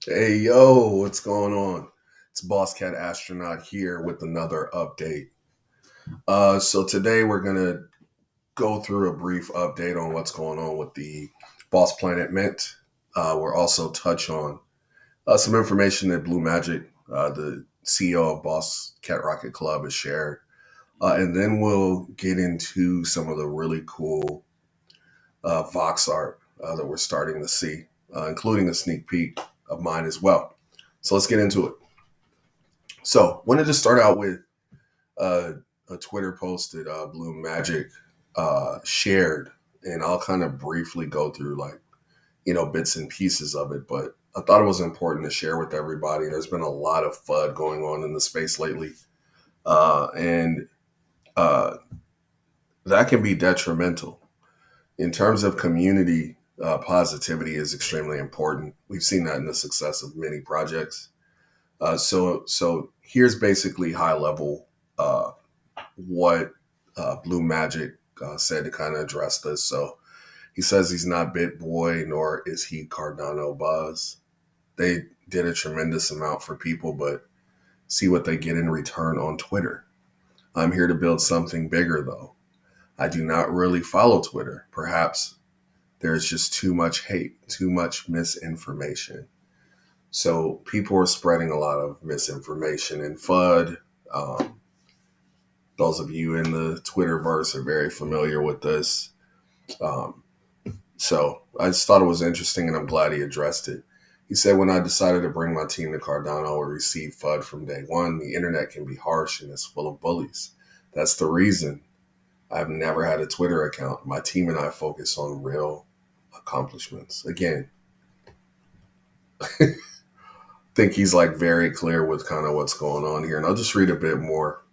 Hey yo, what's going on? It's Boss Cat Astronaut here with another update. So today we're gonna go through a brief update on what's going on with the Boss Planet Mint. We'll also touch on some information that Blue Magic, the CEO of Boss Cat Rocket Club, has shared, and then we'll get into some of the really cool voxart that we're starting to see, including a sneak peek of mine as well. So let's get into it. So, wanted to start out with uh, a Twitter post that Blue Magic shared, and I'll kind of briefly go through bits and pieces of it. But I thought it was important to share with everybody. There's been a lot of FUD going on in the space lately, and uh, that can be detrimental in terms of community. Positivity is extremely important. We've seen that in the success of many projects. So here's basically high level what Blue Magic said to kind of address this. So he says he's not Bit Boy, nor is he Cardano Buzz. They did a tremendous amount for people, but see what they get in return on Twitter. I'm here to build something bigger, though. I do not really follow Twitter. Perhaps there's just too much hate, too much misinformation. So people are spreading a lot of misinformation and FUD. Um, those of you in the Twitterverse are very familiar with this. Um, so I just thought it was interesting, and I'm glad he addressed it. He said, when I decided to bring my team to Cardano, we received FUD from day one. The internet can be harsh and it's full of bullies. That's the reason I've never had a Twitter account. My team and I focus on real accomplishments. Again, I think he's like very clear with kind of what's going on here. And I'll just read a bit more.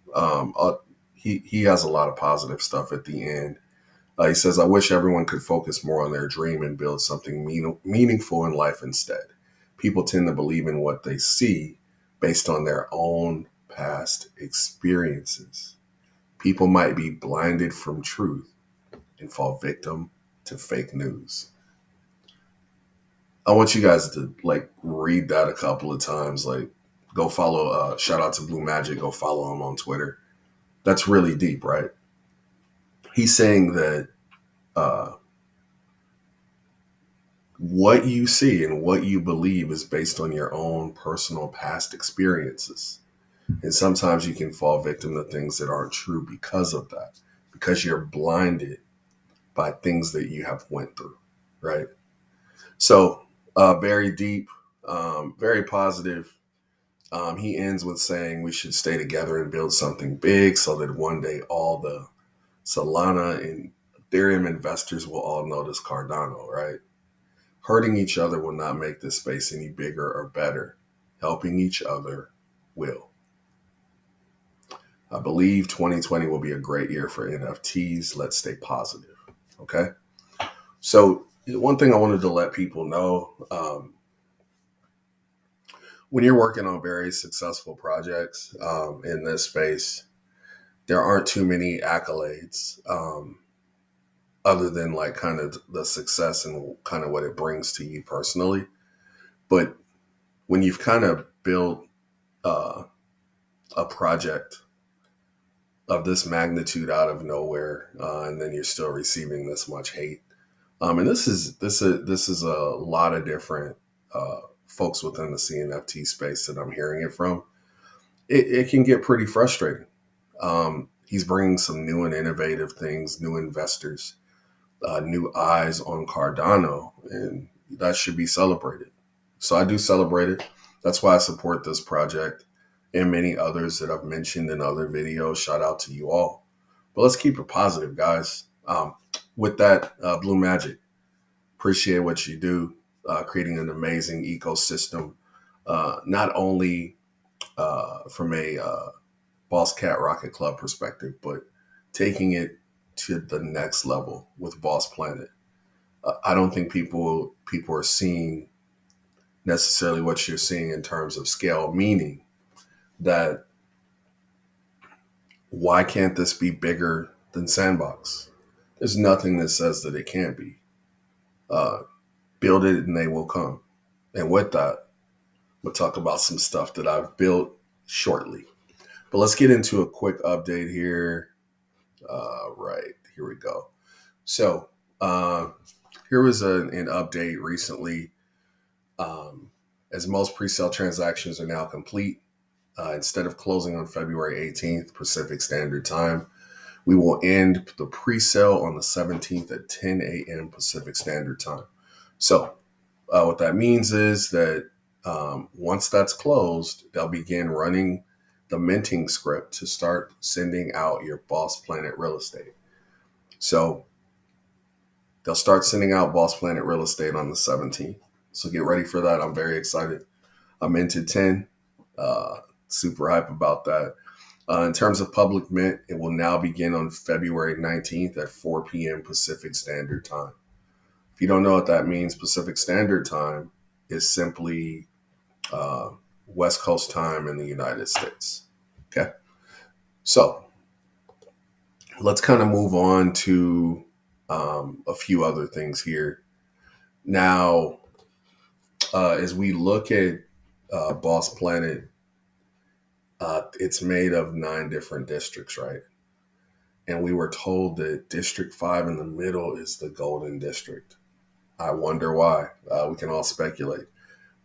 He has a lot of positive stuff at the end. He says, I wish everyone could focus more on their dream and build something meaningful in life instead. People tend to believe in what they see based on their own past experiences. People might be blinded from truth and fall victim to fake news. I want you guys to like read that a couple of times. Like, go follow, shout out to Blue Magic, go follow him on Twitter. That's really deep, right? He's saying that uh, what you see and what you believe is based on your own personal past experiences. And sometimes you can fall victim to things that aren't true because of that, because you're blinded by things that you have went through, right? So very deep, very positive. He ends with saying we should stay together and build something big so that one day all the Solana and Ethereum investors will all notice Cardano, right? Hurting each other will not make this space any bigger or better. Helping each other will. I believe 2020 will be a great year for NFTs. Let's stay positive. Okay. So, one thing I wanted to let people know, when you're working on very successful projects in this space, there aren't too many accolades other than like kind of the success and kind of what it brings to you personally. But when you've kind of built uh, a project of this magnitude out of nowhere, and then you're still receiving this much hate. And this is a lot of different folks within the CNFT space that I'm hearing it from. It can get pretty frustrating. He's bringing some new and innovative things, new investors, new eyes on Cardano, and that should be celebrated. So I do celebrate it. That's why I support this project and many others that I've mentioned in other videos. Shout out to you all. But let's keep it positive, guys. With that, Blue Magic, appreciate what you do, creating an amazing ecosystem, not only from a Boss Cat Rocket Club perspective, but taking it to the next level with Boss Planet. I don't think people are seeing necessarily what you're seeing in terms of scale, meaning that why can't this be bigger than Sandbox? There's nothing that says that it can't be. Uh, Build it and they will come. And with that, We'll talk about some stuff that I've built shortly. But let's get into a quick update here. Right, here we go. So, uh, here was an update recently. As most pre-sale transactions are now complete, instead of closing on February 18th Pacific Standard Time, we will end the pre-sale on the 17th at 10 a.m. Pacific Standard Time. So, what that means is that once that's closed, they'll begin running the minting script to start sending out your Boss Planet real estate. So they'll start sending out Boss Planet real estate on the 17th. So get ready for that. I'm very excited. I'm into 10. Uh, Super hype about that. In terms of public mint, it will now begin on February 19th at 4 p.m. Pacific Standard Time. If you don't know what that means, Pacific Standard Time is simply uh, West Coast time in the United States. Okay. So let's kind of move on to a few other things here. Now, as we look at Boss Planet, it's made of 9 different districts, right? And we were told that District 5 in the middle is the Golden District. I wonder why. We can all speculate.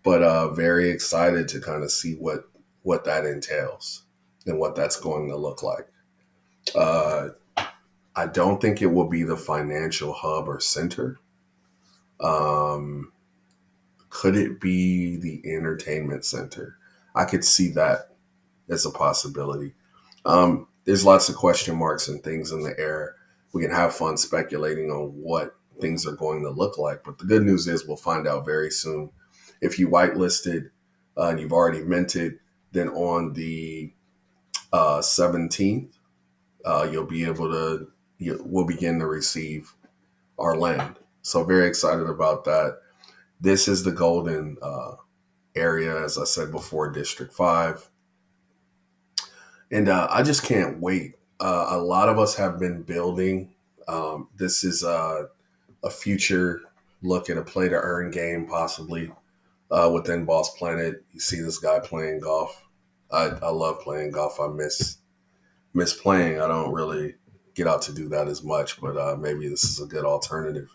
But very excited to kind of see what that entails and what that's going to look like. Uh, I don't think it will be the financial hub or center. Um, could it be the entertainment center? I could see that as a possibility. There's lots of question marks and things in the air. We can have fun speculating on what things are going to look like. But the good news is we'll find out very soon. If you whitelisted and you've already minted, then on the 17th, you'll be able to, we'll begin to receive our land. So very excited about that. This is the golden area, as I said before, District 5. And I just can't wait. A lot of us have been building. This is a future look at a play to earn game, possibly within Boss Planet. You see this guy playing golf. I love playing golf. I miss playing. I don't really get out to do that as much, but maybe this is a good alternative.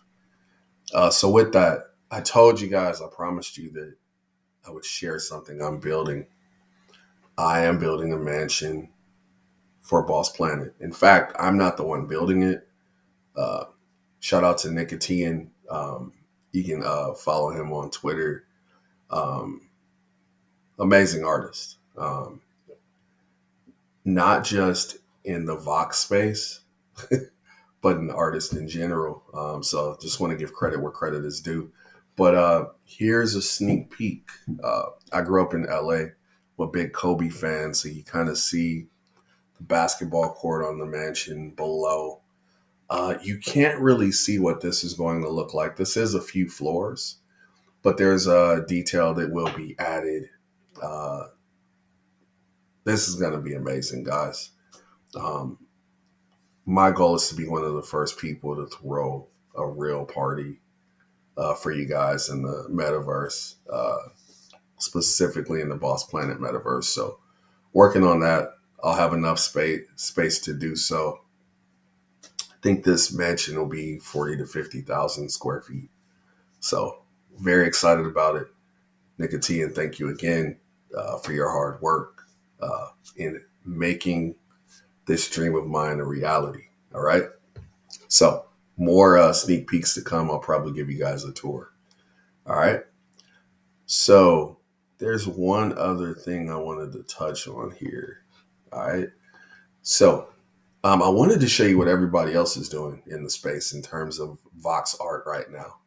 So with that, I told you guys, I promised you that I would share something I'm building. I am building a mansion for Boss Planet. In fact, I'm not the one building it. Uh, Shout out to Nicotine. You can follow him on Twitter. Um, Amazing artist. Not just in the Vox space, but an artist in general. So just want to give credit where credit is due. But here's a sneak peek. I grew up in LA. I'm a big Kobe fan, so you kind of see the basketball court on the mansion below. You can't really see what this is going to look like. This is a few floors, but there's a detail that will be added. Uh, this is going to be amazing, guys. Um, my goal is to be one of the first people to throw a real party for you guys in the metaverse, specifically in the Boss Planet metaverse. So working on that. I'll have enough space to do so. I think this mansion will be 40 to 50,000 square feet. So very excited about it. Nicotine, thank you again for your hard work in making this dream of mine a reality. All right. So more sneak peeks to come. I'll probably give you guys a tour. All right. So there's one other thing I wanted to touch on here. All right. So I wanted to show you what everybody else is doing in the space in terms of voxart right now.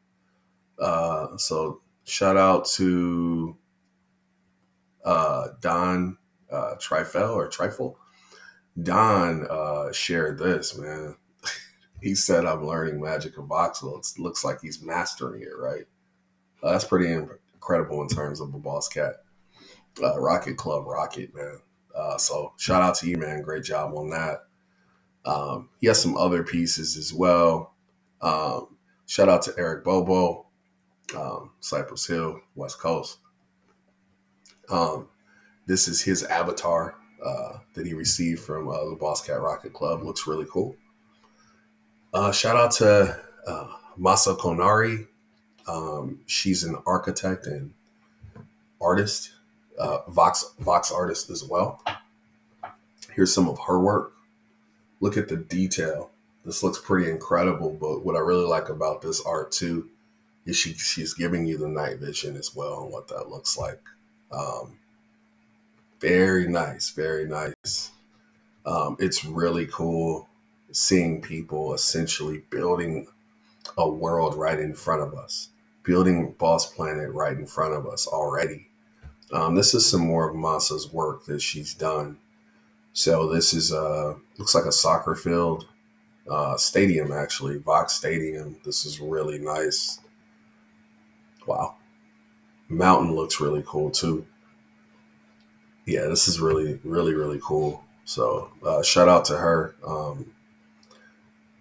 So shout out to Don Trifle. Don shared this, man. He said, I'm learning magic of voxel. It looks like he's mastering it, right? That's pretty incredible in terms of a boss cat. Rocket Club Rocket, man. So shout out to you, man. Great job on that. He has some other pieces as well. Shout out to Eric Bobo, Cypress Hill, West Coast. Um, this is his avatar that he received from the Boss Cat Rocket Club. Looks really cool. Shout out to Masa Konari. She's an architect and artist, Vox artist as well. Here's some of her work. Look at the detail. This looks pretty incredible, but what I really like about this art too is she's giving you the night vision as well and what that looks like. Um, Very nice, very nice. It's really cool seeing people essentially building a world right in front of us, building Boss Planet right in front of us already. This is some more of Masa's work that she's done. So this is looks like a soccer field, stadium actually, Vox Stadium. This is really nice. Wow, mountain looks really cool too. Yeah, this is really cool. So shout out to her.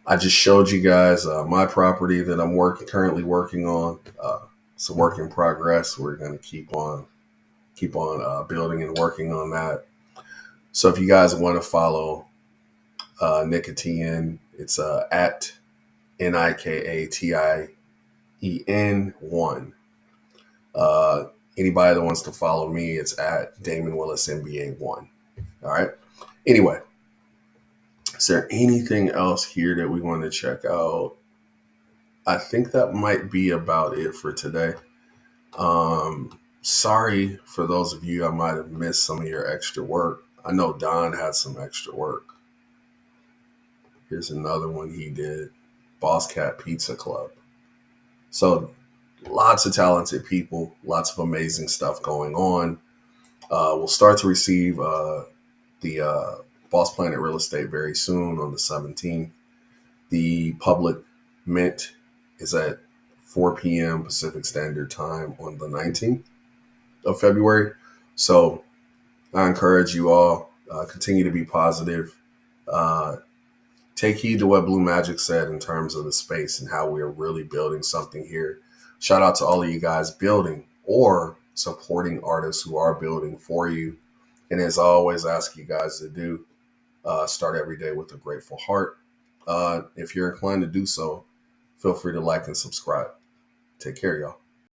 I just showed you guys my property that I'm currently working on. It's a work in progress. We're gonna keep on building and working on that. So if you guys want to follow Nicotine, it's at NIKATIEN1. Uh, Anybody that wants to follow me, it's at Damon Willis NBA1. All right. Anyway, is there anything else here that we want to check out? I think that might be about it for today. Sorry for those of you I might have missed some of your extra work. I know Don had some extra work. Here's another one he did. Boss Cat Pizza Club. So lots of talented people, lots of amazing stuff going on. We'll start to receive the Boss Planet Real Estate very soon on the 17th. The public mint is at 4 p.m. Pacific Standard Time on the 19th of February. So I encourage you all continue to be positive. Uh, Take heed to what Blue Magic said in terms of the space and how we are really building something here. Shout out to all of you guys building or supporting artists who are building for you. And as I always ask you guys to do, start every day with a grateful heart. If you're inclined to do so, feel free to like and subscribe. Take care, y'all.